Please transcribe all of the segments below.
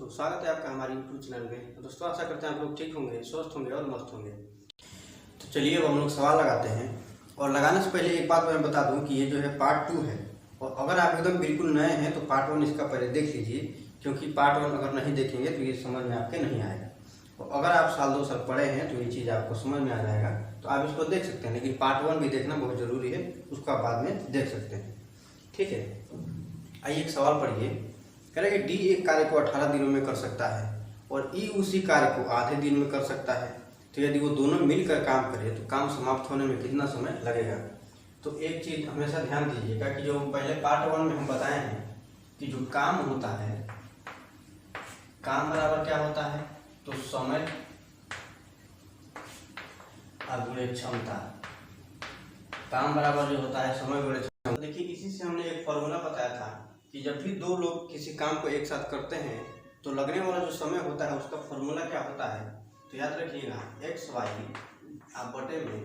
दोस्तों, स्वागत है आपका हमारे यूट्यूब चैनल में। तो दोस्तों, आशा करते हैं आप लोग ठीक होंगे, स्वस्थ होंगे और मस्त होंगे। तो चलिए अब हम लोग सवाल लगाते हैं। और लगाने से पहले एक बात मैं बता दूं कि ये जो है पार्ट 2 है। और अगर आप एकदम बिल्कुल नए हैं तो पार्ट 1 इसका पहले देख लीजिए, क्योंकि पार्ट 1 अगर नहीं देखेंगे तो ये समझ में आपके नहीं आएगा। और अगर आप साल 2 साल पढ़े हैं तो ये चीज़ आपको समझ में आ जाएगा, तो आप इसको देख सकते हैं। लेकिन पार्ट 1 भी देखना बहुत ज़रूरी है, उसको आप बाद में देख सकते हैं। ठीक है, आइए एक सवाल पढ़िए। कह रहे कि डी एक कार्य को 18 दिनों में कर सकता है और ई उसी कार्य को आधे दिन में कर सकता है। तो यदि वो दोनों मिलकर काम करें तो काम समाप्त होने में कितना समय लगेगा। तो एक चीज़ हमेशा ध्यान दीजिएगा कि जो पहले पार्ट 1 में हम बताए हैं कि जो काम होता है, काम बराबर क्या होता है, तो समय गुणे क्षमता। काम बराबर जो होता है समय गुणे क्षमता। देखिए, इसी से हमने एक फॉर्मूला बताया था कि जब भी दो लोग किसी काम को एक साथ करते हैं तो लगने वाला जो समय होता है उसका फॉर्मूला क्या होता है। तो याद रखिएगा, एक्स वाई आप बटे में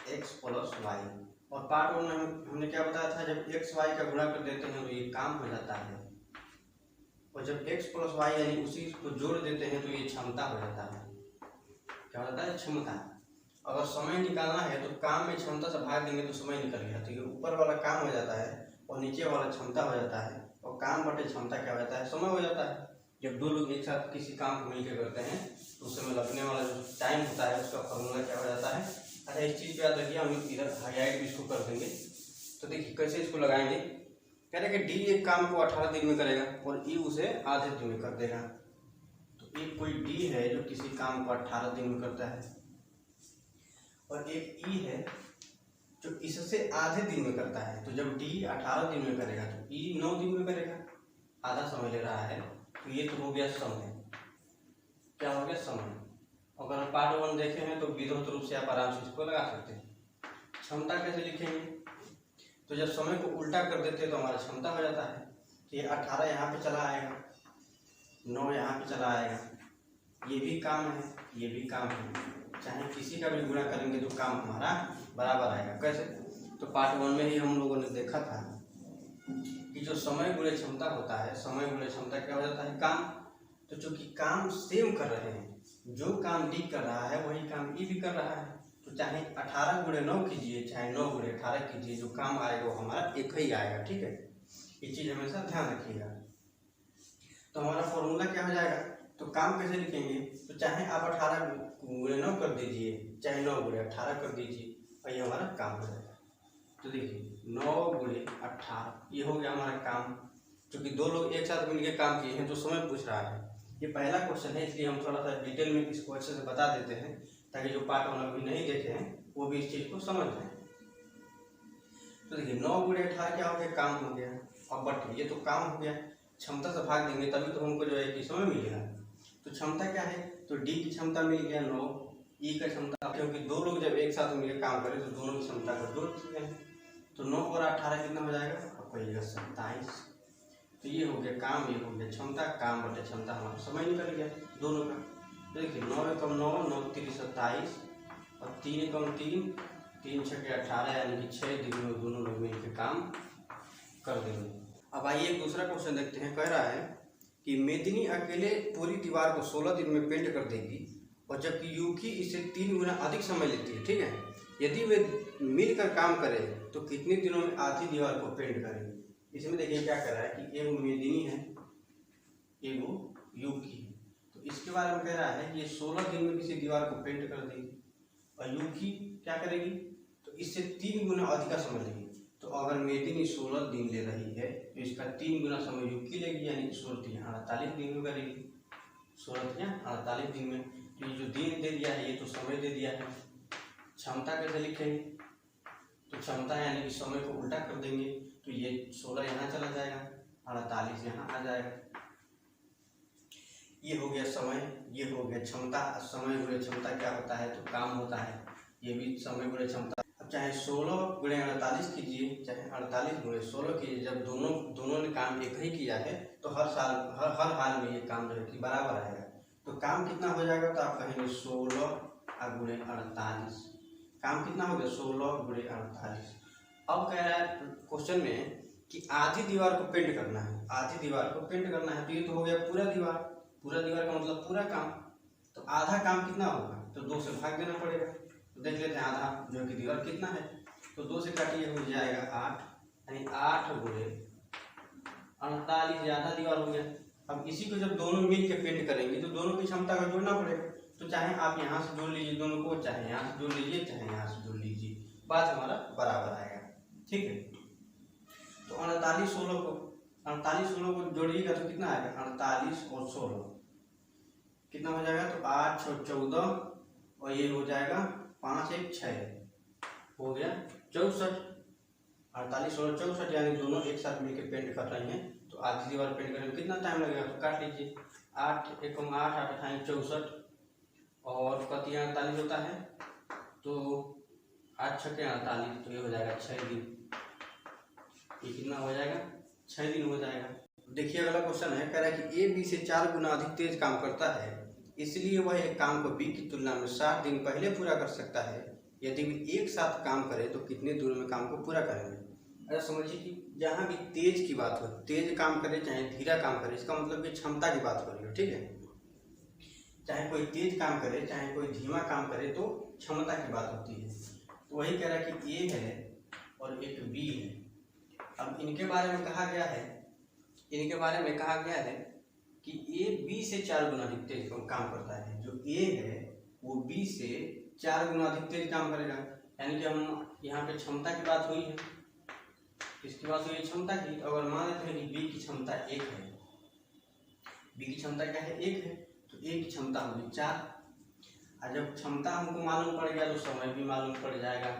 एक्स प्लस वाई। और पार्ट 1 में हमने क्या बताया था, जब एक्स वाई का गुणा कर देते हैं तो ये काम हो जाता है। और जब एक्स प्लस वाई यानी उसी को जोड़ देते हैं तो ये क्षमता हो जाता है। क्या हो जाता है, क्षमता। अगर समय निकालना है तो काम में क्षमता से भाग देंगे तो समय निकल गया, तो ये ऊपर वाला काम हो जाता है और नीचे वाला क्षमता हो जाता है। और काम बटे क्षमता क्या हो जाता है, समय हो जाता है। जब दो लोग एक साथ किसी काम को मिलकर करते हैं तो उस समय लगने वाला जो टाइम होता है उसका फॉर्मूला क्या हो जाता है। अच्छा, इस चीज़ को याद रखिए, हम इधर हाईलाइट भी इसको कर देंगे। तो देखिए कैसे इसको लगाएंगे। कह रहे कि डी एक काम को 18 दिन में करेगा और ई उसे आधे दिन में कर देगा। तो एक कोई डी है जो किसी काम को 18 दिन में करता है और एक ई है जो इससे आधे दिन में करता है। तो जब डी 18 दिन में करेगा तो ई 9 दिन में करेगा, आधा समय ले रहा है। तो ये तो हो गया समय। क्या हो गया, समय। अगर हम पार्ट 1 देखे हैं तो विधिवत रूप से आप आराम से इसको लगा सकते हैं। क्षमता कैसे लिखेंगे, तो जब समय को उल्टा कर देते हैं तो हमारा क्षमता हो जाता है। तो ये 18 यहाँ पे चला आएगा, 9 यहाँ पे चला आएगा। ये भी काम है, ये भी काम है। चाहे किसी का भी गुणा करेंगे तो काम हमारा बराबर आएगा। कैसे, तो पार्ट 1 में ही हम लोगों ने देखा था कि जो समय गुणे क्षमता होता है, समय गुणे क्षमता क्या हो जाता है, काम। तो चूंकि काम सेम कर रहे हैं, जो काम डी कर रहा है वही काम ई भी कर रहा है। तो चाहे 18 गुणे 9 कीजिए, चाहे 9 गुणे 18 कीजिए, जो काम आएगा वो हमारा एक ही आएगा। ठीक है, ये चीज़ हमेशा ध्यान रखिएगा। तो हमारा फॉर्मूला क्या हो जाएगा, तो काम कैसे लिखेंगे, तो चाहे आप 18 गुणे 9 कर दीजिए, चाहे 9 गुणे 18 कर दीजिए, और ये हमारा काम हो जाएगा। तो देखिए 9 गुणे 18 ये हो गया हमारा काम। क्योंकि दो लोग एक साथ मिलकर काम किए हैं तो समय पूछ रहा है। ये पहला क्वेश्चन है, इसलिए हम थोड़ा सा डिटेल में इसको अच्छे से बता देते हैं ताकि जो पार्ट 1 अभी नहीं देखे हैं वो भी इस चीज़ को समझ जाए। तो देखिए 9 गुणे 18 क्या हो गया, काम हो गया। और बट ये तो काम हो गया, क्षमता से भाग देंगे तभी तो हमको जो है कि समय मिलेगा। तो क्षमता क्या है, तो डी की क्षमता मिल गया 9, ई का क्षमता, क्योंकि दो लोग जब एक साथ मिलकर काम करें तो दोनों की क्षमता को जोड़ सकते हैं। तो 9 और 18 कितना हो जाएगा, आपको ये 27। तो ये हो गया काम, ये हो गया क्षमता। काम बटे क्षमता, हमारा समय निकल गया दोनों का। तो देखिए 9 एकम 9, 9 3 27 और 3 एकम 3, 3 6 18, यानी कि 6 दिन में दोनों लोग मिलकर काम कर देंगे। अब आइए एक दूसरा क्वेश्चन देखते हैं। कह रहा है कि मेदिनी अकेले पूरी दीवार को 16 दिन में पेंट कर देगी और जबकि यूकी इसे 3 गुना अधिक समय लेती है। ठीक है, यदि वे मिलकर काम करें तो कितने दिनों में आधी दीवार को पेंट करेंगे। इसमें देखिए क्या कर रहा है कि एगो मेदिनी है, एगो यूकी है। तो इसके बारे में कह रहा है कि ये 16 दिन में किसी दीवार को पेंट कर देगी और यूकी क्या करेगी, तो इससे 3 गुना अधिक समय लेगी। तो अगर मेदिनी 16 दिन ले रही है तो इसका 3 गुना समय यूकी लेगी, यानी कि 16 48 दिन में करेगी। 16 48 दिन में। तो ये जो दिन दे दिया है ये तो समय दे दिया है। क्षमता कैसे लिखेंगे, तो क्षमता यानी कि समय को उल्टा कर देंगे तो ये 16 यहाँ चला जाएगा, 48 यहाँ आ जाएगा। ये हो गया समय, ये हो गया क्षमता। समय गुणे क्षमता क्या होता है, तो काम होता है। ये भी समय गुणे क्षमता। अब चाहे 16 गुणे 48 कीजिए, चाहे 48 गुणे 16 कीजिए, जब दोनों ने काम एक ही किया है तो हर हाल में ये काम जो है कि बराबर आएगा। तो काम कितना हो जाएगा, तो आप कहेंगे 16 गुणे 48। काम कितना हो गया, 16 गुणे 48। अब कह रहा है क्वेश्चन में कि आधी दीवार को पेंट करना है, आधी दीवार को पेंट करना है। तो ये तो हो गया पूरा दीवार, पूरा दीवार का मतलब पूरा काम, तो आधा काम कितना होगा, तो 2 से भाग देना पड़ेगा। तो देख लेते हैं आधा जो कि दीवार कितना है, तो 2 से काटिए हो जाएगा 8, यानी 8 गुणे 48 आधा दीवार हो गया। अब इसी को जब दोनों मिल के पेंट करेंगे तो दोनों की क्षमता को जोड़ना पड़ेगा। तो चाहे आप यहाँ से जोड़ लीजिए दोनों को, चाहे यहाँ से जोड़ लीजिए, चाहे यहाँ से जोड़ लीजिए, बात हमारा बराबर आएगा। ठीक है, तो 48 16 को जोड़िएगा तो कितना आएगा, 48 और 16 कितना हो जाएगा, तो 8 6 14 और ये हो जाएगा 5 1 6 हो गया 64। 48 और 64 यानी दोनों एक साथ मिलकर पेंट कर रहे हैं, तो आधी दीवार पेंट करने में कितना टाइम लगेगा, तो काट लीजिए। 8 1 8 8 अठाई 64 और कति 48 होता है, तो 8 6 48, तो ये हो जाएगा 6 दिन। ये कितना हो जाएगा, 6 दिन हो जाएगा। देखिए अगला क्वेश्चन है, कह रहा है कि ए बी से 4 गुना अधिक तेज काम करता है, इसलिए वह एक काम को बी की तुलना में 60 दिन पहले पूरा कर सकता है। यदि वे एक साथ काम करें तो कितने दूर में काम को पूरा करेंगे। अगर समझिए कि जहाँ भी तेज की बात हो, तेज काम करे चाहे धीरा काम करे, इसका मतलब कि क्षमता की बात हो रही है। ठीक है, चाहे कोई तेज काम करे चाहे कोई धीमा काम करे, तो क्षमता की बात होती है। तो वही कह रहा है कि ए है और एक बी है। अब इनके बारे में कहा गया है, कि ए बी से 4 गुना अधिक तेज काम करता है। जो ए है वो बी से 4 गुना अधिक तेज काम करेगा, यानी कि हम यहाँ पे क्षमता की बात हुई है, इसकी बात हुई है क्षमता की। अगर मान लेते हैं कि बी की क्षमता 1 है, बी की क्षमता क्या है, 1 है, तो ए की क्षमता होगी 4। और जब क्षमता हमको मालूम पड़ गया तो समय भी मालूम पड़ जाएगा।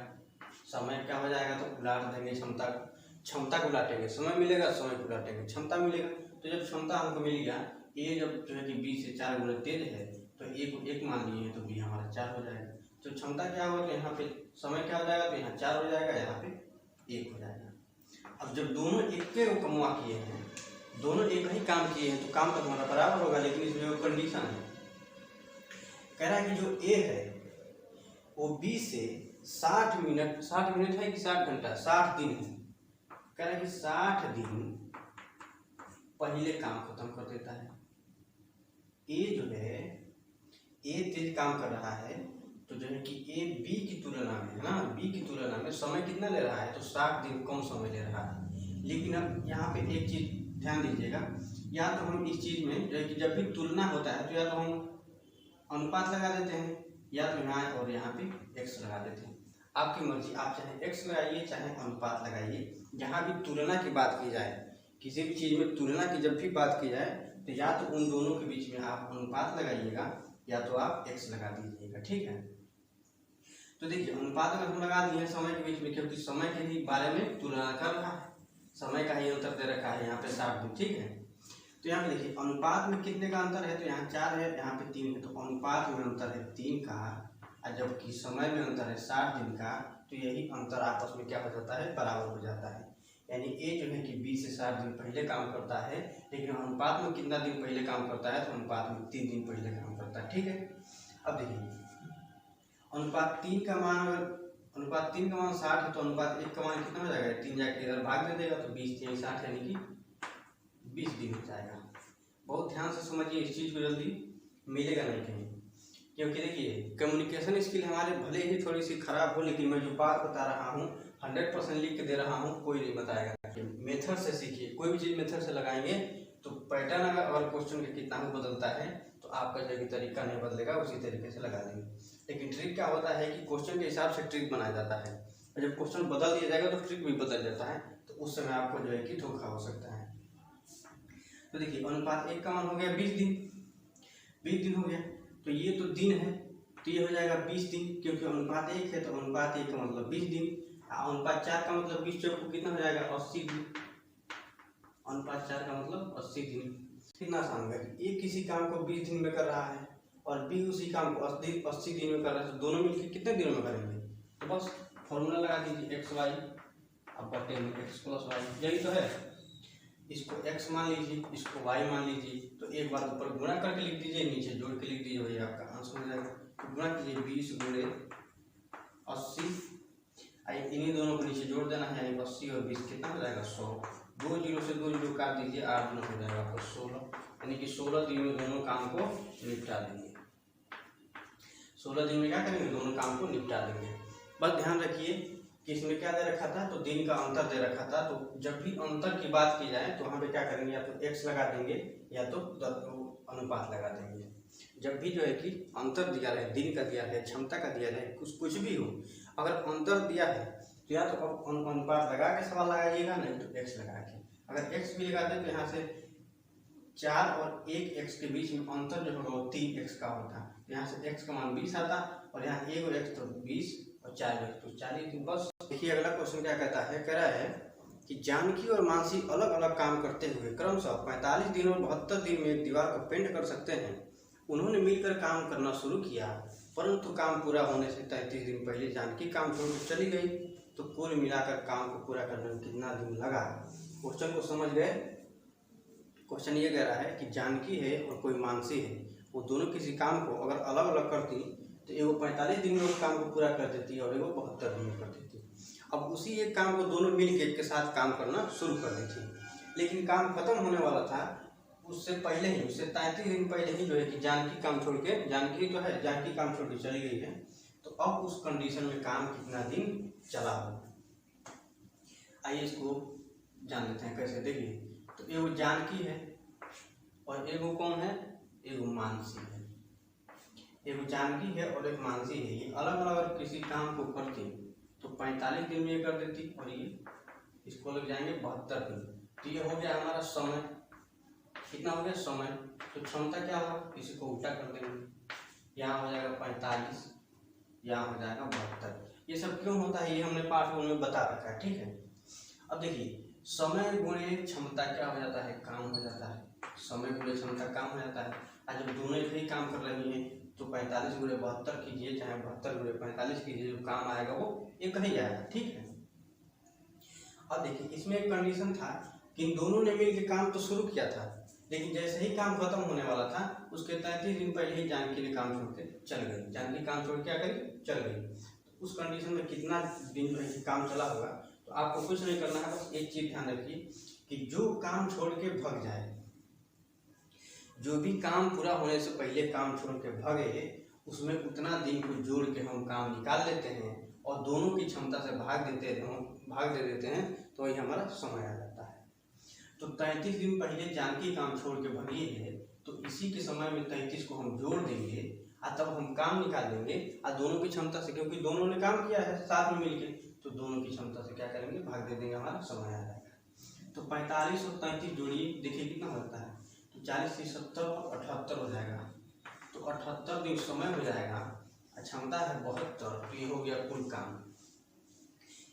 समय क्या हो जाएगा, तो उलाट देंगे क्षमता को उलाटेंगे, समय मिलेगा, समय को उलाटेंगे, क्षमता मिलेगा। तो जब क्षमता हमको मिल गया, ए जब जो है कि बी से 4 गुना तेज है, तो ए को 1 मान लिए हैं, तो बी हमारा 4 हो जाएगा। तो क्षमता क्या होगा, तो यहाँ पे समय क्या हो जाएगा, तो यहाँ 4 हो जाएगा, यहाँ पे 1 हो जाएगा। अब जब दोनों एक के कमुआ किए हैं, दोनों एक ही काम किए हैं, तो काम तो हमारा बराबर होगा। लेकिन इसमें वो कंडीशन है, कह रहा है कि जो ए है वो बी से 60 मिनट है कि 60 घंटा, 60 दिन है। कह रहा है कि 60 दिन पहले काम खत्म कर देता है। ए जो है, ए तेज काम कर रहा है, तो जो है कि ए बी की तुलना में, है ना, बी की तुलना में समय कितना ले रहा है, तो 60 दिन कम समय ले रहा है। लेकिन अब यहाँ पे एक चीज ध्यान दीजिएगा, या तो हम इस चीज में जो है कि जब भी तुलना होता है तो या तो हम अनुपात लगा देते हैं, या तो यहाँ और यहाँ पे x लगा देते हैं। आपकी मर्जी, आप चाहे x लगाइए चाहे अनुपात लगाइए। जहाँ भी तुलना की बात की जाए, किसी भी चीज़ में तुलना की जब भी बात की जाए, तो या तो उन दोनों के बीच में आप अनुपात लगाइएगा, या तो आप x लगा दीजिएगा। ठीक है, तो देखिए अनुपात अगर हम लगा दिए समय के बीच में, क्योंकि समय के ही बारे में तुलना कर रहा है, समय का ही अंतर दे रखा है यहाँ पे 60 दिन। ठीक है, तो यहाँ पे देखिए अनुपात में कितने का अंतर है, तो यहाँ 4 है, यहाँ पे 3 है, तो अनुपात में अंतर है 3 का, और जबकि समय में अंतर है 60 दिन का, तो यही अंतर आपस में क्या हो जाता है, बराबर हो जाता है। यानी ए जो है कि बी से 60 दिन पहले काम करता है, लेकिन अनुपात में कितना दिन पहले काम करता है, तो अनुपात में 3 दिन पहले काम करता है। ठीक है, अब देखिए अनुपात 3 का मान 60 है, तो अनुपात 1 का मान कितना हो जाएगा, 3 जाके इधर भाग दे देगा, तो 20 3 60 यानी कि 20 दिन हो जाएगा। बहुत ध्यान से समझिए, इस चीज़ को जल्दी मिलेगा नहीं कहीं, क्योंकि देखिए कम्युनिकेशन स्किल हमारे भले ही थोड़ी सी खराब हो, लेकिन मैं जो बात बता रहा हूँ 100% लिख के दे रहा हूँ, कोई नहीं बताएगा। मेथड से सीखिए, कोई भी चीज़ मेथड से लगाएंगे तो पैटर्न अगर क्वेश्चन का कितना भी बदलता है, तो आपका जो तरीका नहीं बदलेगा, उसी तरीके से लगा देंगे। लेकिन ट्रिक क्या होता है कि क्वेश्चन के हिसाब से ट्रिक बनाया जाता है, और जब क्वेश्चन बदल दिया जाएगा तो ट्रिक भी बदल जाता है, तो उस समय आपको जो है कि धोखा हो सकता है। तो देखिए अनुपात 1 का मान हो गया 20 दिन हो गया, तो ये तो दिन है, तो ये हो जाएगा 20 दिन, क्योंकि अनुपात 1 है, तो अनुपात 1 का मतलब 20 दिन। अनुपात 4 का मतलब 20 चौक को कितना हो जाएगा, 80 दिन। अनुपात 4 का मतलब 80 दिन। कितना आसान होगा कि ए किसी काम को 20 दिन में कर रहा है और बी उसी काम को 80 दिन में कर रहा है, तो दोनों मिलकर कितने दिनों में करेंगे। तो बस फॉर्मूला लगा दीजिए, एक्स वाई अब बटे में एक्स प्लस वाई, यही तो है। इसको x मान लीजिए, इसको y मान लीजिए, तो एक बार ऊपर गुणा करके लिख दीजिए, नीचे जोड़ के लिख दीजिए, वही आपका आंसर हो जाएगा। तो गुणा कीजिए 20 गुणे 80, इन्हीं दोनों को नीचे जोड़ देना है, यानी 80 और 20 कितना हो जाएगा 100। 2 जीरो से 2 जीरो काट दीजिए, 8 गुना हो जाएगा आपको 16। यानी कि 16 दिन में दोनों काम को निपटा देंगे। 16 दिन में क्या करेंगे, दोनों काम को निपटा देंगे। बस ध्यान रखिए कि इसमें क्या दे रखा था, तो दिन का अंतर दे रखा था। तो जब भी अंतर की बात की जाए तो वहाँ पे क्या करेंगे, या तो x लगा देंगे या तो अनुपात लगा देंगे। जब भी जो है कि अंतर दिया रहे, दिन का दिया रहे, क्षमता का दिया रहे, कुछ भी हो, अगर अंतर दिया है तो या तो अनुपात लगा के सवाल लगाइएगा, नहीं तो x लगा के। अगर x भी लगाते हैं तो यहाँ से 4 और 1x के बीच में अंतर जो होगा वो 3x का होता है। यहाँ से x का मान 20 आता और यहाँ 1 और x तो 20 और 4 तो 40। बस देखिए अगला क्वेश्चन क्या कहता है, कह रहा है कि जानकी और मानसी अलग अलग काम करते हुए क्रमशः 45 दिन और 72 दिन में एक दीवार को पेंट कर सकते हैं। उन्होंने मिलकर काम करना शुरू किया, परंतु काम पूरा होने से 33 दिन पहले जानकी काम छोड़कर चली गई। तो कुल मिलाकर काम को पूरा करने में कितना दिन लगा। क्वेश्चन को समझ गए। क्वेश्चन ये कह रहा है कि जानकी है और कोई मानसी है, वो दोनों किसी काम को अगर अलग अलग करती तो एगो 45 दिन में उस काम को पूरा कर देती और एगो 72 दिन में कर देती। अब उसी एक काम को दोनों मिलकर एक के साथ काम करना शुरू कर देती, लेकिन काम खत्म होने वाला था उससे पहले ही, उससे 33 दिन पहले ही जो है कि जानकी काम छोड़ के, जानकी काम छोड़ के चली गई है। तो अब उस कंडीशन में काम कितना दिन चला हो, आइए इसको जान लेते हैं कैसे। देखिए तो एगो जानकी है और एगो कौन है, एगो मानसी है। एगो जानकी है और एक मानसी है, ये अलग अलग अगर किसी काम को करती तो 45 दिन में ये कर देती और ये इसको लग जाएंगे 72 दिन। तो ये हो गया हमारा समय, कितना हो गया समय। तो क्षमता क्या होगा, इसी को उल्टा कर देंगे, यहाँ हो जाएगा 45, यहाँ हो जाएगा 72। ये सब क्यों होता है ये हमने पाठ में बता रखा है, ठीक है। अब देखिए समय गुणे क्षमता क्या हो जाता है, काम हो जाता है। समय गुणे क्षमता काम हो जाता है। आज जब दोनों एक ही काम कर रही हैं तो 45 गुणे 72 कीजिए, चाहे 72 गुणे 45 कीजिए, जो काम आएगा वो एक ही आएगा, ठीक है। अब देखिए इसमें एक कंडीशन था कि इन दोनों ने मिलकर काम तो शुरू किया था, लेकिन जैसे ही काम खत्म होने वाला था उसके 33 दिन पहले ही जानकी ने काम छोड़ के चल गई। जानकी काम छोड़ के क्या करी, चल गई। उस कंडीशन में कितना दिन काम चला होगा, तो आपको कुछ नहीं करना है, बस एक चीज ध्यान रखिए कि जो काम छोड़ के भग जाए, जो भी काम पूरा होने से पहले काम छोड़ के भगे, उसमें उतना दिन को जोड़ के हम काम निकाल लेते हैं और दोनों की क्षमता से भाग दे देते हैं, तो वही हमारा समय आ जाता है। तो 33 दिन पहले जानकी काम छोड़ के भगी है, तो इसी के समय में 33 को हम जोड़ देंगे और तब हम काम निकाल देंगे और दोनों की क्षमता से, क्योंकि दोनों ने काम किया है साथ में मिलके, तो दोनों की क्षमता से क्या करेंगे, भाग दे देंगे, हमारा समय आ जाएगा। तो 45 और 33 जोड़िए, देखिए कितना होता है, तो 40 से 70 और 78 हो जाएगा। तो 78 दिन समय हो जाएगा, क्षमता है 72। तो ये हो गया कुल काम।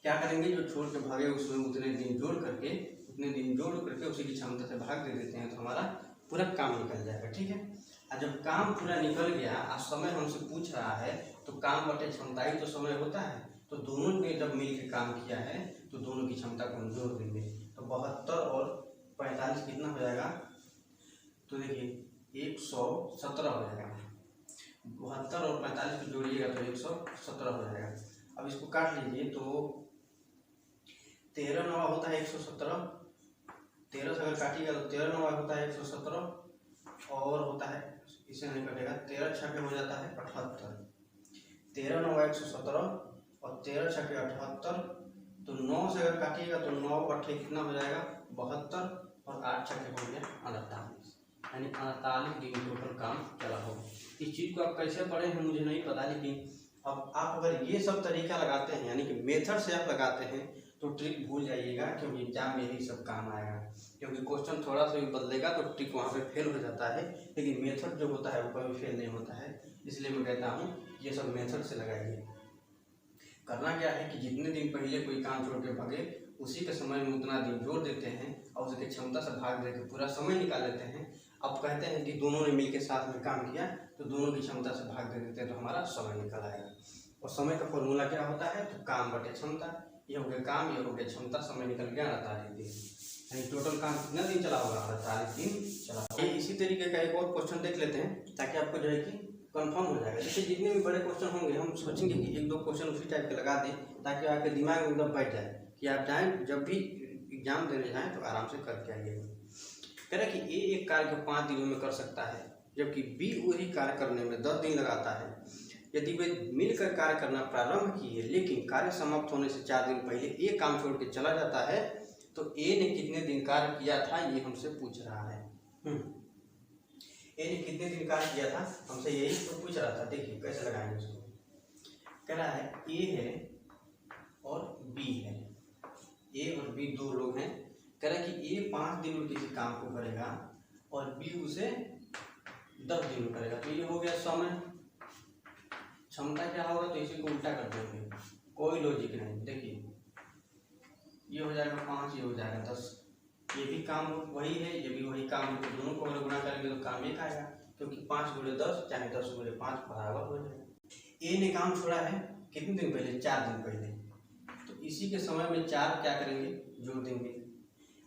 क्या करेंगे, जो छोड़ के भागे उसमें उतने दिन जोड़ करके उसी की क्षमता से भाग दे देते हैं, तो हमारा पूरा काम निकल जाएगा, ठीक है। और जब काम पूरा निकल गया और समय हमसे पूछ रहा है, तो काम बटे क्षमता ही तो समय होता है। तो दोनों ने जब मिलकर काम किया है तो दोनों की क्षमता को हम जोड़ देंगे, तो 72 और 45 कितना हो जाएगा, तो देखिए 117 हो जाएगा। 72 और 45 को जोड़िएगा तो 117 हो जाएगा। अब इसको काट लीजिए तो 13 नवा होता है 117, 13 से अगर काटिएगा तो 13 नवा होता है 117 और होता है, इसे नहीं कटेगा, 13 छके हो जाता है 78। 13 नवा 117 और 13 छके 78, तो 9 से अगर काटिएगा तो 9 अट्ठे कितना हो जाएगा 72 और 8 छके हो गया 48, यानी 48 दिन टोटल काम चला हो। इस चीज़ को आप कैसे पढ़े हैं मुझे नहीं पता, लेकिन अब आप अगर ये सब तरीका लगाते हैं, यानी कि मेथड से आप लगाते हैं, तो ट्रिक भूल जाइएगा, क्योंकि एग्जाम में यही सब काम आएगा। क्योंकि क्वेश्चन थोड़ा सा भी बदलेगा तो ट्रिक वहाँ पे फेल हो जाता है, लेकिन मेथड जो होता है वो कभी फेल नहीं होता है। इसलिए मैं कहता हूँ ये सब मेथड से लगाइए। करना क्या है कि जितने दिन पहले कोई काम छोड़ के भागे, उसी के समय में उतना दिन जोड़ देते हैं और उसकी क्षमता से भाग देकर पूरा समय निकाल लेते हैं। अब कहते हैं कि दोनों ने मिलकर साथ में काम किया, तो दोनों की क्षमता से भाग दे देते हैं, तो हमारा समय निकल आएगा। और समय का फॉर्मूला क्या होता है, तो काम बटे क्षमता। ये हो गया काम, ये हो गया क्षमता, समय निकल गया 48 दिन। यानी टोटल काम कितना दिन चला होगा, 48 दिन चला होगा। इसी तरीके का एक और क्वेश्चन देख लेते हैं, ताकि आपको जो है कि कंफर्म हो जाएगा। जैसे जितने भी बड़े क्वेश्चन होंगे हम सोचेंगे कि एक दो क्वेश्चन उसी टाइप के लगा दें, ताकि आपके दिमाग में एकदम बैठ जाए कि आप जाएँ जब भी एग्जाम देने जाएँ तो आराम से करके आइएगा। कह रहा है कि ए एक कार्य को 5 दिनों में कर सकता है, जबकि बी वही कार्य करने में 10 दिन लगाता है। यदि वे मिलकर कार्य करना प्रारंभ किए लेकिन कार्य समाप्त होने से 4 दिन पहले ए काम छोड़ के चला जाता है, तो ए ने कितने दिन कार्य किया था ये हमसे पूछ रहा है। ए ने कितने दिन कार्य किया था हमसे यही तो पूछ रहा था। देखिए कैसे लगाएंगे उसको। कह रहा है ए है और बी है, ए और बी दो लोग हैं। कह रहा है कि ए 5 दिन में किसी काम को करेगा और बी उसे 10 दिन में करेगा। तो ये हो गया समय। क्षमता क्या होगा, तो इसी को उल्टा कर देंगे, कोई लॉजिक नहीं। देखिए ये हो जाएगा 5, ये हो जाएगा 10। ये भी काम वही है, ये भी वही काम है, तो दोनों को अगर गुणा करेंगे तो काम एक आएगा, क्योंकि 5 गुणे 10 चाहे 10 गुणे 5 बराबर हो जाएगा। ए ने काम छोड़ा है कितने दिन पहले, 4 दिन पहले, तो इसी के समय में 4 क्या करेंगे, जोड़ देंगे।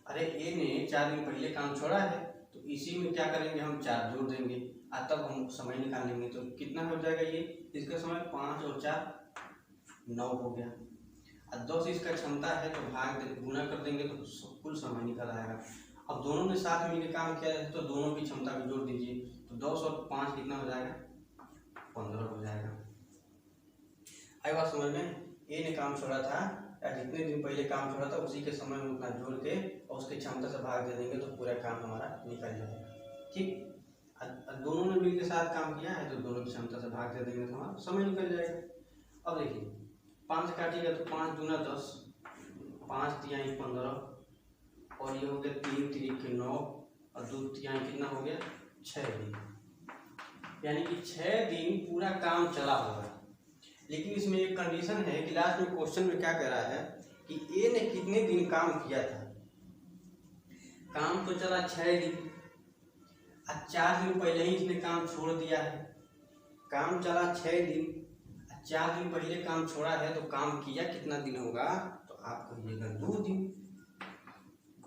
अरे ए ने 4 दिन पहले काम छोड़ा है तो इसी में क्या करेंगे, हम 4 जोड़ देंगे और तब हम समय निकालेंगे। तो कितना हो जाएगा ये, इसका समय 5 और 4 9 हो गया, और 10 इसका क्षमता है तो भाग गुना कर देंगे तो कुल समय निकल आएगा। अब दोनों ने साथ मिलकर काम किया है तो दोनों की क्षमता को जोड़ दीजिए, तो 10 और 5 कितना हो जाएगा, 15 हो जाएगा। आई बात समझ में। ए ने काम छोड़ा था या जितने दिन पहले काम छोड़ा था उसी के समय में उतना जोड़ के और उसकी क्षमता से भाग दे देंगे तो पूरा काम हमारा निकल जाएगा। ठीक, दोनों ने मिलकर साथ काम किया है तो दोनों की क्षमता से भाग दे देंगे तो हमारा समय निकल जाएगा। अब देखिए 5 काटिएगा तो 5 दूना 10, 5 तिहाई 15 और ये हो गया 3 तिरिक 9 और 2 तिहाई कितना हो गया 6 दिन, यानी कि 6 दिन पूरा काम चला होगा। लेकिन इसमें एक कंडीशन है कि लास्ट में क्वेश्चन में क्या कह रहा है कि ए ने कितने दिन काम किया था। काम तो चला 6 दिन, आज 4 दिन पहले ही इसने काम छोड़ दिया है। काम चला 6 दिन, 4 दिन पहले काम छोड़ा है तो काम किया कितना दिन होगा, तो आप कहिएगा 2 दिन।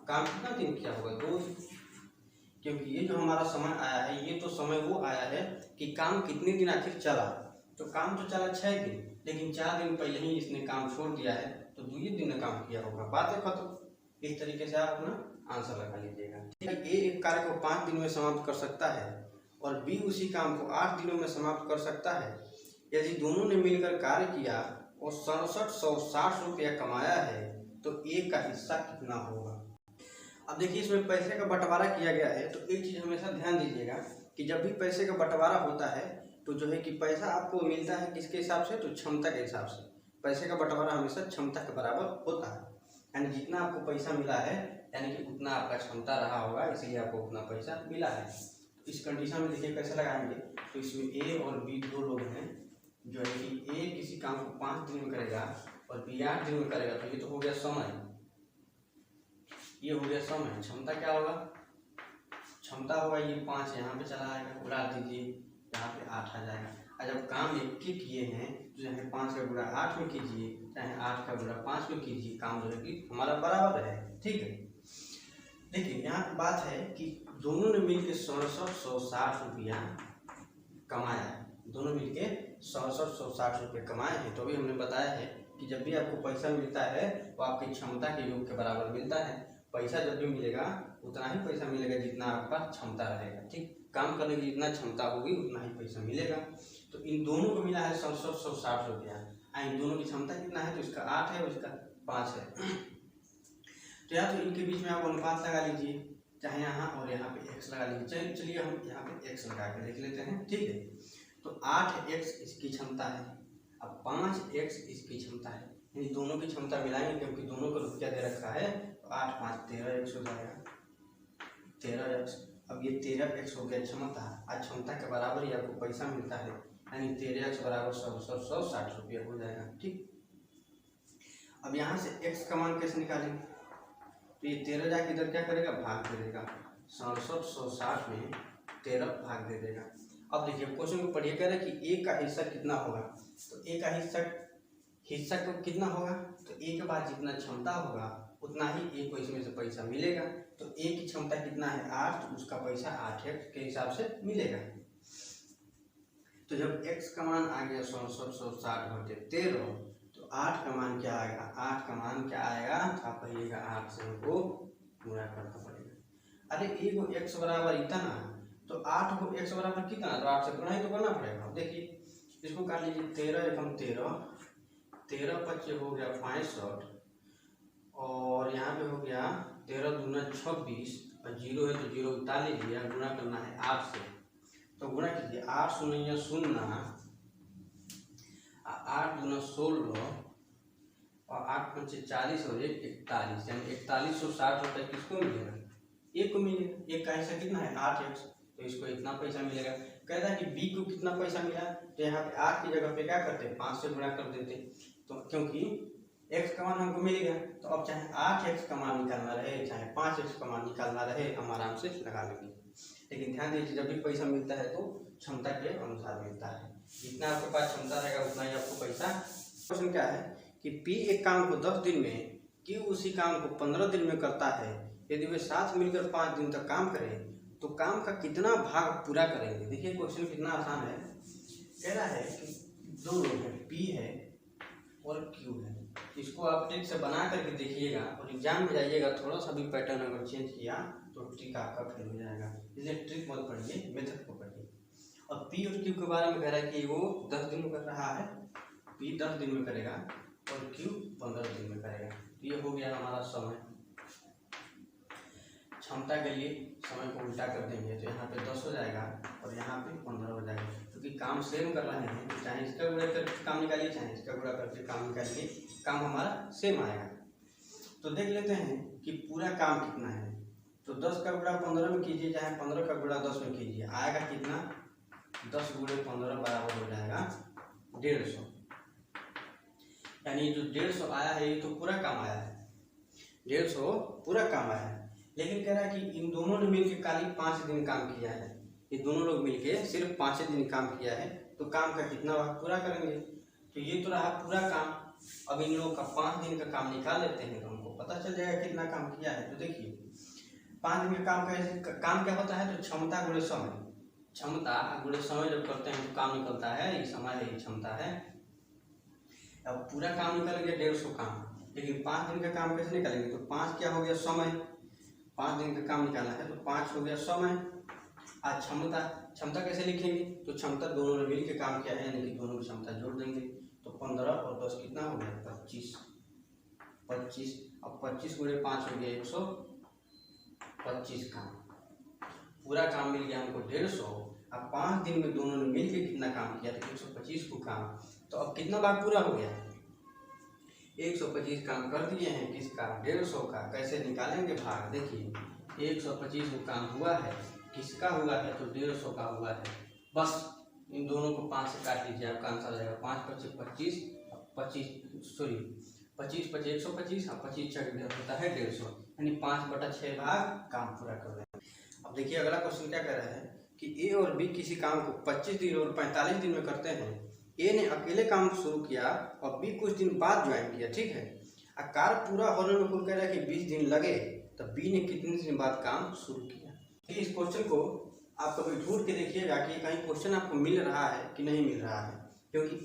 काम कितना दिन किया होगा, 2 दिन, क्योंकि ये जो हमारा समय आया है ये तो समय वो आया है कि काम कितने दिन आखिर चला। तो काम तो चला 6 दिन, लेकिन 4 दिन पहले ही इसने काम छोड़ दिया है तो 2 ही दिन काम किया होगा। बात है खत्म। इस तरीके से आप अपना आंसर लगा लीजिएगा। ठीक है, ए एक कार्य को 5 दिन में समाप्त कर सकता है और बी उसी काम को 8 दिनों में समाप्त कर सकता है। यदि दोनों ने मिलकर कार्य किया और 6760 रुपया कमाया है तो ए का हिस्सा कितना होगा। अब देखिए इसमें पैसे का बंटवारा किया गया है, तो एक चीज हमेशा ध्यान दीजिएगा कि जब भी पैसे का बंटवारा होता है तो जो है कि पैसा आपको मिलता है किसके हिसाब से, तो क्षमता के हिसाब से। पैसे का बंटवारा हमेशा क्षमता के बराबर होता है, यानी जितना आपको पैसा मिला है यानी कि उतना आपका क्षमता रहा होगा, इसलिए आपको उतना पैसा मिला है। तो इस कंडीशन में देखिए कैसे लगाएंगे। तो इसमें ए और बी दो लोग हैं, जो है कि ए किसी काम को 5 दिन में करेगा और बी 8 दिन में करेगा, तो ये तो हो गया समय, ये हो गया समय। क्षमता क्या होगा, क्षमता होगा ये 5 यहाँ पे चला आएगा, उड़ा दीजिए, यहाँ पे 8 आ जाएगा। और जब काम एक के किए हैं तो चाहे 5 का गुणा 8 में कीजिए, चाहे 8 का गुणा 5 में कीजिए, काम जो है कि हमारा बराबर है। ठीक है, देखिए यहाँ बात है कि दोनों ने मिलकर 6760 रुपया कमाया, दोनों मिलकर 6760 रुपये कमाए हैं। तो अभी हमने बताया है कि जब भी आपको पैसा मिलता है तो आपकी क्षमता के योग के बराबर मिलता है। पैसा जब भी मिलेगा उतना ही पैसा मिलेगा जितना आपका क्षमता रहेगा। ठीक, काम करने की जितना क्षमता होगी उतना ही पैसा मिलेगा। तो इन दोनों को मिला है 6760 रुपया, इन दोनों की क्षमता कितना है, तो इसका 8 है और इसका 5 है। तो या तो इनके बीच में आप अनुपात लगा लीजिए, चाहे यहाँ और यहाँ पे x लगा लीजिए। चलिए हम यहाँ पे x लगा के देख लेते हैं। ठीक है, तो 8x इसकी क्षमता है, अब 5x इसकी क्षमता है, यानी दोनों की क्षमता मिलाएंगे क्योंकि दोनों को रुपया दे रखा है। तो 8 5 13x हो जाएगा, 13x। अब ये 13x हो गया क्षमता, आज क्षमता के बराबर ही आपको पैसा मिलता है, यानी 13x बराबर 6760 रुपया हो जाएगा। ठीक, अब यहाँ से x का मान कैसे निकालेंगे, तो ये 13 जाके इधर क्या करेगा, भाग दे देगा, 6760 में 13 भाग दे देगा। अब देखिए क्वेश्चन को पढ़िए, कह रहे कि ए का हिस्सा कितना होगा, तो ए का हिस्सा को कितना होगा, तो ए के बाद जितना क्षमता होगा उतना ही ए को इसमें से पैसा मिलेगा। तो ए की क्षमता कितना है 8, तो उसका पैसा 8x के हिसाब से मिलेगा। तो जब x का मान आ गया 6760 बटे 13, तो 8 का मान क्या आएगा, 8 का मान क्या आएगा, तो आप कहिएगा 8 से हमको गुणा करना पड़ेगा। अरे एक को x बराबर इतना, तो 8 को x बराबर कितना, तो 8 से गुणा ही तो करना पड़ेगा। देखिए इसको काट लीजिए, 13 एकम 13, 13 पच्चीस हो गया 65, और यहाँ पे हो गया 13 दूना 26, और जीरो है तो जीरो उतार लीजिए, गुणा करना है 8 से, तो गुणा कीजिए 8 शून्य शून्य, 8 दूना 16, और 8 पंचे 40 और 41, यानी 4160 रुपये किसको मिलेगा, एक को मिलेगा। एक का हिस्सा कितना है 8x, तो इसको इतना पैसा मिलेगा। कहता है कि b को कितना पैसा मिला, तो यहाँ पे 8 की जगह पे क्या करते हैं 5 से गुणा कर देते, तो क्योंकि x का मान हमको मिल गया, तो अब चाहे 8x का मान निकालना रहे चाहे 5x का मान निकालना रहे, हम आराम से लगा लेंगे। लेकिन ध्यान दीजिए जब भी पैसा मिलता है तो क्षमता के अनुसार मिलता है, जितना आपके पास क्षमता रहेगा उतना ही आपको पैसा। क्वेश्चन क्या है कि P एक काम को 10 दिन में, Q उसी काम को 15 दिन में करता है। यदि वे साथ मिलकर 5 दिन तक काम करें तो काम का कितना भाग पूरा करेंगे। देखिए क्वेश्चन कितना आसान है। कह रहा है कि दो लोग हैं, P है और Q है। इसको आप ट्रिक से बना करके देखिएगा और एग्जाम में जाइएगा, थोड़ा सा भी पैटर्न अगर चेंज किया तो ट्रिक आपका फेल हो जाएगा। इसलिए ट्रिक मत पढ़िए, मेथड को पढ़िए। और P और Q के बारे में कह रहा है कि वो 10 दिन में कर रहा है, P 10 दिन में करेगा और Q 15 दिन में करेगा। तो ये हो गया हमारा समय। क्षमता के लिए समय को उल्टा कर देंगे तो यहाँ पे 10 हो जाएगा और यहाँ पे 15 हो जाएगा, क्योंकि काम सेम कर रहे हैं, तो चाहे इसका गुणा करके काम निकालिए चाहे इसका गुणा करके काम निकालिए, काम हमारा सेम आएगा। तो देख लेते हैं कि पूरा काम कितना है। तो 10 का गुणा 15 में कीजिए, चाहे 15 का गुणा 10 में कीजिए, आएगा कितना, 10 गुणे 15 बराबर हो जाएगा 150। यानी जो 150 आया है ये तो पूरा काम आया है, 150 पूरा काम आया है। लेकिन कह रहा है कि इन दोनों ने मिलकर खाली 5 दिन काम किया है, ये दोनों लोग मिलके सिर्फ 5 दिन काम किया है, तो काम का कितना भाग पूरा करेंगे। तो ये तो रहा पूरा काम। अब इन लोगों का 5 दिन का काम निकाल लेते हैं तो हमको पता चल जाएगा कितना काम किया है। तो देखिए 5 दिन का काम क्या होता है, तो क्षमता गुणे समय, क्षमता गुणे समय जब करते हैं तो काम निकलता है, ये समय है ये क्षमता है। अब पूरा काम निकल गया 150 काम, लेकिन 5 दिन का काम कैसे निकालेंगे, तो 5 क्या हो गया समय, 5 दिन का काम निकालना है तो 5 हो गया समय। आज क्षमता, क्षमता कैसे लिखेंगे, तो क्षमता दोनों ने मिल के काम किया है, यानी कि दोनों की क्षमता जोड़ देंगे, तो 15 और 10 कितना हो गया 25, 25। अब 25 गुणे 5 हो गया 125 काम। पूरा काम मिल गया हमको 150। अब 5 दिन में दोनों ने मिल के कितना काम किया, तो 125 को काम। तो अब कितना भाग पूरा हो गया, 125 काम कर दिए हैं, किसका 150 का। कैसे निकालेंगे भाग, देखिए 125 को काम हुआ है, किसका हुआ है, तो 150 का हुआ है। बस इन दोनों को 5 से काट लीजिए, आपका आंसर आ जाएगा 5 25 25, 25 25 125 और 25 होता है 150, यानी 5/6 भाग काम पूरा कर रहे हैं। अब देखिए अगला क्वेश्चन क्या कह रहा है कि ए और बी किसी काम को 25 दिन और 45 दिन में करते हैं। ए ने अकेले काम शुरू किया और बी कुछ दिन बाद ज्वाइन किया, ठीक है। कार्य पूरा होने में कुल कह रहा है कि 20 दिन लगे, तो बी ने कितने दिन बाद काम शुरू किया। इस क्वेश्चन को आप कभी ढूंढ के देखिएगा कि कहीं क्वेश्चन आपको मिल रहा है कि नहीं मिल रहा है, क्योंकि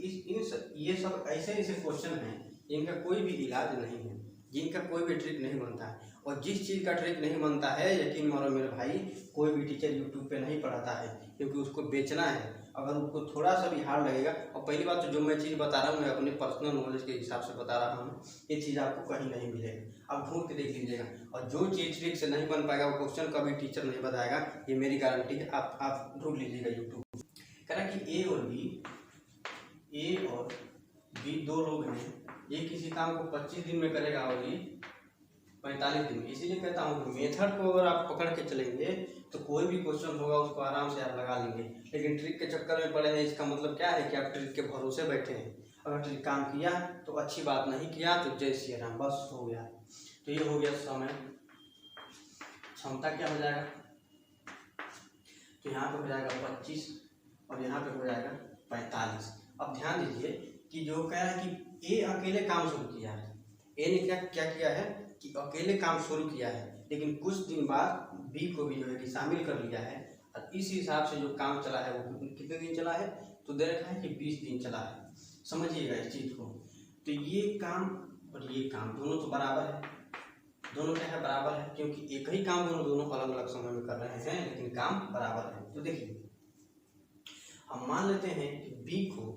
ये सब ऐसे ऐसे क्वेश्चन हैं जिनका कोई भी इलाज नहीं है, जिनका कोई भी ट्रिक नहीं बनता है। और जिस चीज़ का ट्रिक नहीं बनता है, यकीन मानो मेरे भाई, कोई भी टीचर यूट्यूब पे नहीं पढ़ाता है, क्योंकि उसको बेचना है। अगर उसको थोड़ा सा भी हार्ड लगेगा, और पहली बात तो जो मैं चीज़ बता रहा हूँ मैं अपने पर्सनल नॉलेज के हिसाब से बता रहा हूँ, ये चीज़ आपको कहीं नहीं मिलेगा, आप ढूंढ के देख लीजिएगा। और जो चीज़ ट्रिक से नहीं बन पाएगा वो क्वेश्चन कभी टीचर नहीं बताएगा, ये मेरी गारंटी है। आप ढूंढ लीजिएगा यूट्यूब। कह रहा कि ए और बी दो लोग हैं, ये किसी काम को 25 दिन में करेगा और ये 45 दिन में। इसीलिए कहता हूँ कि मेथड को अगर आप पकड़ के चलेंगे तो कोई भी क्वेश्चन होगा उसको आराम से आप लगा लेंगे। लेकिन ट्रिक के चक्कर में पड़े हैं, इसका मतलब क्या है कि आप ट्रिक के भरोसे बैठे हैं। अगर ट्रिक काम किया तो अच्छी बात, नहीं किया तो जय श्री राम, बस हो गया। तो ये हो गया समय। क्षमता क्या हो जाएगा, तो यहाँ पे हो जाएगा 25 और यहाँ पे हो जाएगा 45। अब ध्यान दीजिए कि जो कह रहा है कि ए अकेले काम शुरू किया है, ए ने क्या किया है कि अकेले काम शुरू किया है, लेकिन कुछ दिन बाद बी को भी जो है कि शामिल कर लिया है। और इस हिसाब से जो काम चला है वो कितने दिन चला है, तो दे रखा है कि 20 दिन चला है। समझिएगा इस चीज़ को। तो ये काम और ये काम दोनों तो बराबर है, दोनों क्या है, बराबर है, क्योंकि एक ही काम दोनों अलग अलग समय में कर रहे हैं लेकिन काम बराबर है। तो देखिए हम मान लेते हैं कि बी को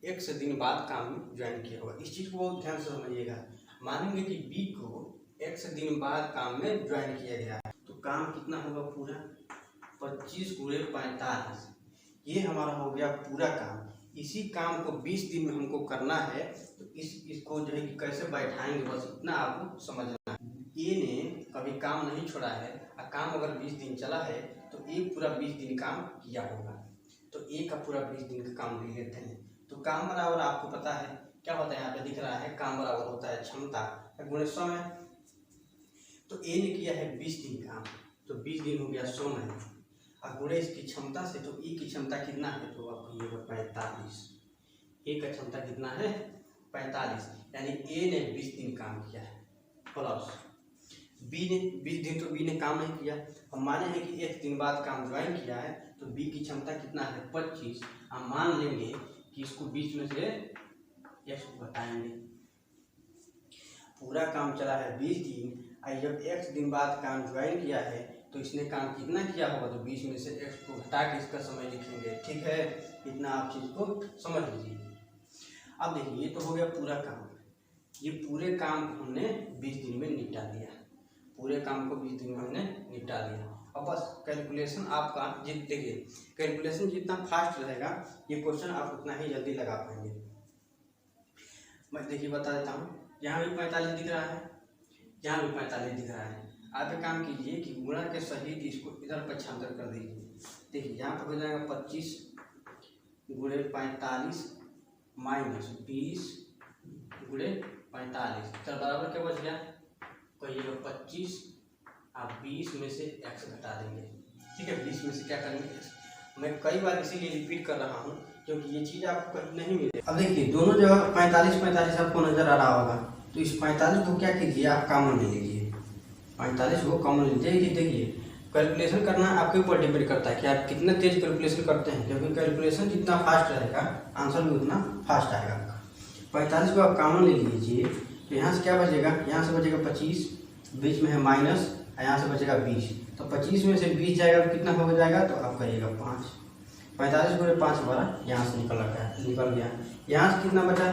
x दिन बाद काम में ज्वाइन किया होगा। इस चीज़ को बहुत ध्यान से समझिएगा। मानेंगे कि बी को x दिन बाद काम में ज्वाइन किया गया है, तो काम कितना होगा पूरा 25 गुणे 45, ये हमारा हो गया पूरा काम। इसी काम को 20 दिन में हमको करना है, तो इसको जो है कि कैसे बैठाएंगे बस इतना आपको समझना है। ए ने कभी काम नहीं छोड़ा है और काम अगर 20 दिन चला है तो ए पूरा 20 दिन काम किया होगा, तो ए का पूरा 20 दिन का काम ले लेते हैं। तो काम बराबर आपको पता है क्या होता है, यहाँ पे दिख रहा है काम बराबर होता है क्षमता गुणे समय। तो ए ने किया है 20 दिन काम, तो 20 दिन हो गया समय और गुणे इसकी क्षमता से, तो ए की क्षमता कितना है, तो आपको ये 45। ए का क्षमता कितना है 45, यानी ए ने 20 दिन काम किया है, प्लस बी ने 20 दिन, तो बी ने काम नहीं किया। हम माने हैं कि एक दिन बाद काम ज्वाइन किया है, तो बी की क्षमता कितना है 25। हम मान लेंगे कि इसको बीच में से एक्स को घटाएंगे। पूरा काम चला है 20 दिन और जब x दिन बाद काम ज्वाइन किया है तो इसने काम कितना किया होगा, तो 20 में से x को घटा के इसका समय लिखेंगे। ठीक है, इतना आप चीज़ को समझ लीजिए। अब देखिए ये तो हो गया पूरा काम, ये पूरे काम को हमने 20 दिन में निपटा दिया, पूरे काम को 20 दिन में हमने निपटा दिया। अब बस कैलकुलेशन आपका देखिए कैलकुलेशन जितना फास्ट रहेगा ये क्वेश्चन आप उतना ही जल्दी लगा पाएंगे। मैं देखिए बता देता हूँ, यहाँ भी 45 दिख रहा है, यहाँ भी 45 दिख रहा है। आप एक काम कीजिए कि गुणा के सहित इसको इधर पक्षांतर कर दीजिए। देखिए यहाँ पर हो जाएगा 25 गुणे 45 माइनस 20 गुणे 45, तो बराबर क्या बच गया, कहिएगा 25। आप 20 में से x घटा देंगे। ठीक है, 20 में से क्या करेंगे x। मैं कई बार इसीलिए रिपीट कर रहा हूँ क्योंकि ये चीज़ आपको कहीं नहीं मिले। अब देखिए दोनों जगह 45 आपको नजर आ रहा होगा, तो इस 45 को क्या कीजिए आप कॉमन ले लीजिए, 45 को कॉमन ले लीजिए। देखिए कैलकुलेशन करना आपके ऊपर डिपेंड करता है कि आप कितना तेज कैलकुलेशन करते हैं, क्योंकि कैलकुलेशन जितना फास्ट रहेगा आंसर भी उतना फास्ट आएगा आपका। 45 को आप कॉमन ले लीजिए, तो यहाँ से क्या बचेगा, यहाँ से बचेगा 25, बीच में है माइनस, यहाँ से बचेगा 20, तो 25 में से 20 जाएगा तो कितना हो जाएगा, तो आप करिएगा 5। 45 गुणे 5 हमारा यहाँ से निकल गया। यहाँ से कितना बचा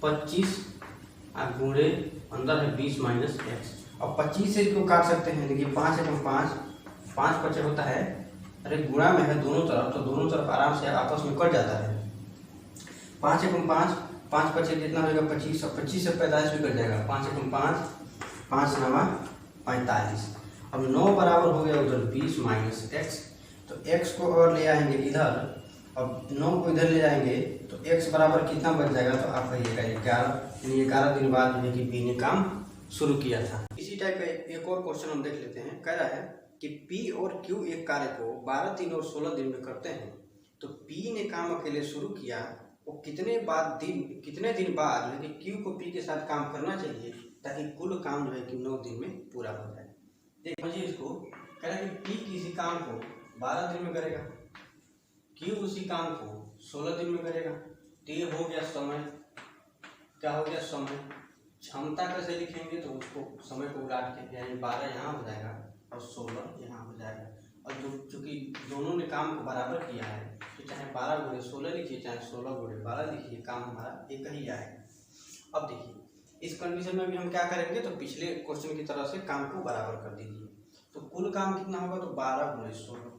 25 और गुणे अंदर है 20 माइनस x। और 25 से इसको काट सकते हैं। देखिए 5 एकम 5, 5 बचे होता है, अरे गुणा में है दोनों तरफ, तो दोनों तरफ आराम से आपस में कट जाता है। 5 एकम 5, 5 बचे कितना हो जाएगा 25, और 25 से 45 भी कट जाएगा। 5 एकम 5, 5 नवा 45। अब 9 बराबर हो गया उधर 20 माइनस x, तो x को और ले आएंगे इधर, अब 9 को इधर ले जाएंगे तो x बराबर कितना बच जाएगा, तो आप कहिएगा 11। यानी 11 दिन बाद जो है कि बी ने काम शुरू किया था। इसी टाइप का एक और क्वेश्चन हम देख लेते हैं। कह रहा है कि P और Q एक कार्य को 12 दिन और 16 दिन में करते हैं, तो P ने काम अकेले शुरू किया, वो कितने दिन बाद जो है कि Q को P के साथ काम करना चाहिए ताकि कुल काम जो है कि 9 दिन में पूरा हो जाए। देखिए इसको कह रहा है कि P किसी काम को 12 दिन में करेगा, Q उसी काम को 16 दिन में करेगा, तो ये हो गया समय। क्या हो गया समय। क्षमता कैसे लिखेंगे, तो उसको समय को उलाट के, यानी 12 यहाँ हो जाएगा और 16 यहाँ हो जाएगा। और चूंकि दोनों ने काम को बराबर किया है, तो चाहे 12 गुणे 16 लिखिए चाहे 16 गुणे 12 लिखिए, काम हमारा एक ही आएगा। अब देखिए इस कंडीशन में भी हम क्या करेंगे, तो पिछले क्वेश्चन की तरह से काम को बराबर कर दीजिए। तो कुल काम कितना होगा, तो 12 गुणे 16,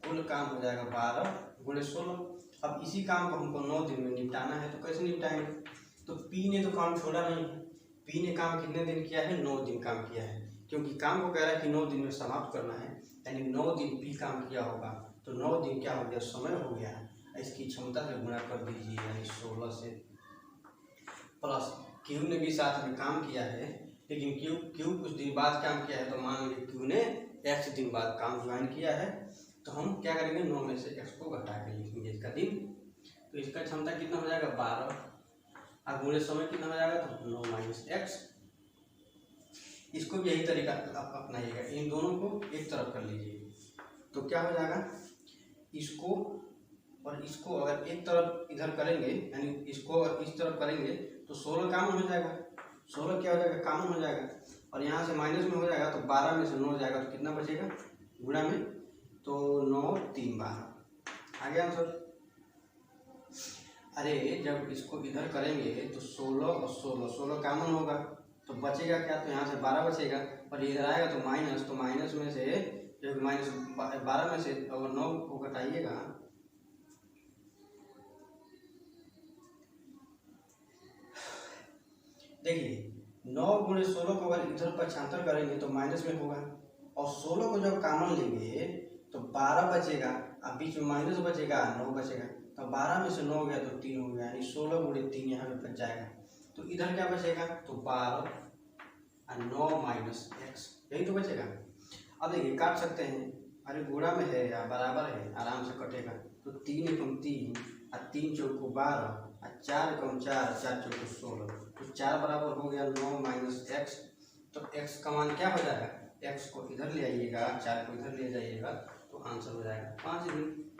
कुल काम हो जाएगा 12 गुणे 16। अब इसी काम को हमको 9 दिन में निपटाना है, तो कैसे निपटाएंगे, तो P ने तो काम छोड़ा नहीं है। P ने काम कितने दिन किया है, 9 दिन काम किया है, क्योंकि काम को कह रहा है कि 9 दिन में समाप्त करना है, यानी 9 दिन P काम किया होगा, तो 9 दिन क्या हो गया, समय हो गया है। इसकी क्षमता से गुणा कर दीजिए, यानी 16 से, प्लस Q ने भी साथ में काम किया है, लेकिन Q कुछ दिन बाद काम किया है, तो मान लीजिए Q ने x दिन बाद काम ज्वाइन किया है, तो हम क्या करेंगे 9 में से x को घटा के लिखेंगे इसका दिन, तो इसका क्षमता कितना हो जाएगा 12, और गुणे समय कितना हो जाएगा, तो 9 माइनस x। इसको भी यही तरीका अपनाइएगा, इन दोनों को एक तरफ कर लीजिए, तो क्या हो जाएगा, इसको और इसको अगर एक तरफ इधर करेंगे, यानी इसको और इस तरफ करेंगे, तो 16 कामन हो जाएगा, 16 क्या हो जाएगा, कामन हो जाएगा। और यहाँ से माइनस में हो जाएगा तो 12 में से 9 जाएगा तो कितना बचेगा गुणा में, तो 9 3 12 आ गया आंसर। अरे जब इसको इधर करेंगे तो 16 और 16 कॉमन होगा तो बचेगा क्या, तो यहाँ से 12 बचेगा और इधर आएगा तो माइनस में से जो माइनस 12 में से अगर 9 को घटाइएगा, देखिए 9 गुणे 16 को अगर इधर पक्षांतर करेंगे तो माइनस में होगा और 16 को जब कॉमन लेंगे तो 12 बचेगा और बीच में माइनस बचेगा 9 बचेगा, तो 12 में से 9 गया तो 3 हो गया, यानी 16 गुणे 3 यहाँ पे बच जाएगा। तो इधर क्या बचेगा, तो 12 और 9 माइनस x, यही तो बचेगा। अब देखिए काट सकते हैं, अरे गुणा में है या बराबर है, आराम से कटेगा। तो 3 एकम 3 और 3 चौको 12 और 4 एकम 4 4 चौको 16, तो 4 बराबर हो गया 9 माइनस x। तो x का मान क्या हो जाएगा, x को इधर ले आइएगा, 4 को इधर ले जाइएगा तो आंसर हो जाएगा 5 दिन।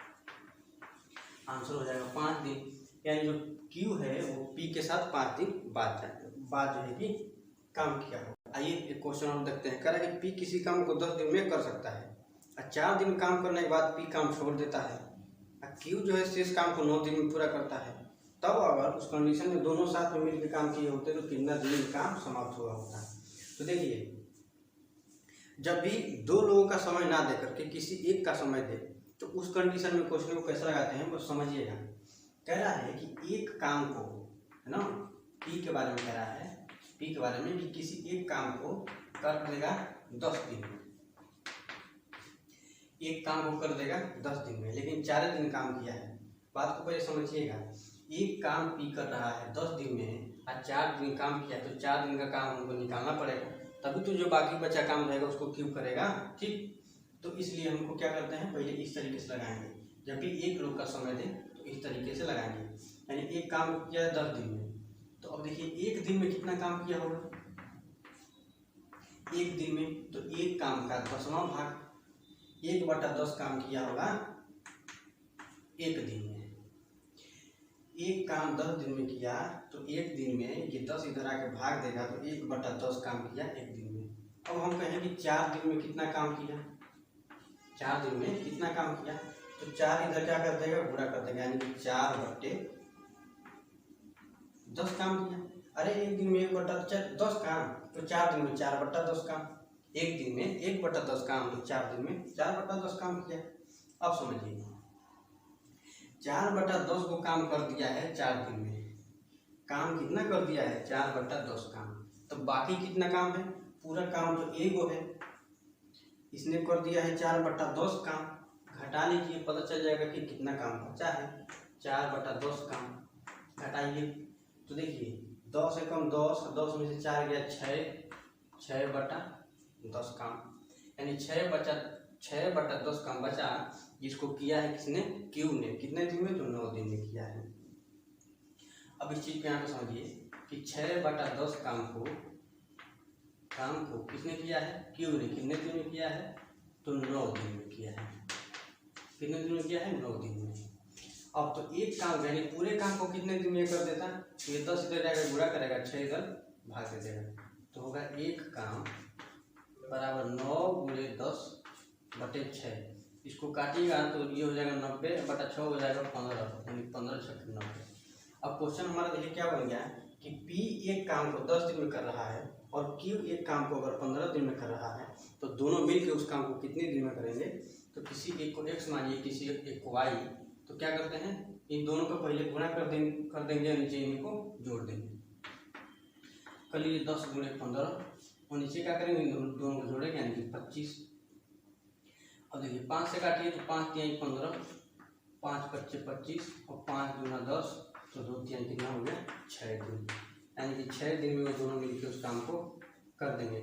आंसर हो जाएगा 5 दिन, यानी जो Q है वो P के साथ 5 दिन बाद जो है कि काम किया हो। आइए एक क्वेश्चन हम देखते हैं। कह रहा है कि P किसी काम को 10 दिन में कर सकता है और 4 दिन काम करने के बाद P काम छोड़ देता है और Q जो है शेष काम को 9 दिन में पूरा करता है। तब अगर उस कंडीशन में दोनों साथ में मिलकर काम किए होते तो कितना दिन में काम समाप्त हुआ होता है। तो देखिए जब भी दो लोगों का समय ना दे करके किसी एक का समय दे तो उस कंडीशन में क्वेश्चन को कैसे लगाते हैं वो समझिएगा। कह रहा है कि एक काम को, है ना, P के बारे में कह रहा है, P के बारे में कि किसी एक काम को कर देगा 10 दिन में, एक काम को कर देगा 10 दिन में, लेकिन 4 दिन काम किया है। बात को पहले समझिएगा, एक काम P कर रहा है 10 दिन में और 4 दिन काम किया, तो 4 दिन का काम हमको निकालना पड़ेगा, तभी तो जो बाकी बचा काम रहेगा उसको Q करेगा, ठीक। तो इसलिए हमको क्या करते हैं, पहले इस तरीके से लगाएंगे। जब भी एक लोग का समय दें तो इस तरीके से लगाएंगे, यानी एक काम किया 10 दिन में, तो अब देखिए एक दिन में कितना काम किया होगा, एक दिन में तो एक काम का 10वां भाग 1/10 काम किया होगा एक दिन में। एक काम 10 दिन में किया तो एक दिन में ये 10 इधर आके भाग देगा तो 1/10 काम किया एक दिन में। अब हम कहें कि 4 दिन में कितना काम किया, 4 दिन में कितना काम किया, तो 4 इधर क्या कर देगा, गुणा कर देगा, यानी कि 4/10 काम किया। अरे एक दिन में 1/10 काम, तो 4 दिन में 4/10 काम, एक दिन में 1/10 काम, तो 4 दिन में 4/10 काम किया। अब समझिए 4/10 को काम कर दिया है 4 दिन में, काम कितना कर दिया है 4/10 काम, तो बाकी कितना काम है, पूरा काम तो एगो है, इसने कर दिया है 4/10 काम, घटा लीजिए पता चल जाएगा कि कितना काम बचा है, 4/10 काम घटाइए तो देखिए 10 एकम 10, 10 में से 4 गया 6/10 काम, यानी 6/10 काम बचा, जिसको किया है किसने, Q ने, कितने दिन में, तो 9 दिन में किया है। अब इस चीज को यहाँ पे समझिए कि 6/10 काम को किसने किया है, Q ने, कितने दिन में किया है, तो 9 दिन में किया है। कितने दिन में किया है, 9 दिन में। अब तो एक काम यानी पूरे काम को कितने दिन में कर देता, तो ये 10 इधर जाएगा गुणा करेगा, 6 इधर भाग दे देगा, तो होगा एक काम बराबर 9 गुणे 10/6। इसको काटिएगा तो ये हो जाएगा 90/6 हो जाएगा 15, यानी 15×6 90। अब क्वेश्चन हमारा देखिए क्या बन गया कि P एक काम को 10 दिन में कर रहा है और Q एक काम को अगर 15 दिन में कर रहा है, तो दोनों मिलकर उस काम को कितने दिन में करेंगे, तो किसी एक को x मानिए, किसी एक को y, तो क्या करते हैं इन दोनों को पहले गुणा कर देंगे, नीचे इनको जोड़ देंगे। कर लीजिए 10 गुणे 15 और नीचे क्या करेंगे, दोनों को जोड़ेंगे, यानी कि 25। अब देखिए 5 से काटिए तो 5 3 15, 5 25 25 और 5 दूना 10, तो 2 3 कितना हो गया 6 दिन, यानी कि 6 दिन में वो दोनों मिलकर उस काम को कर देंगे।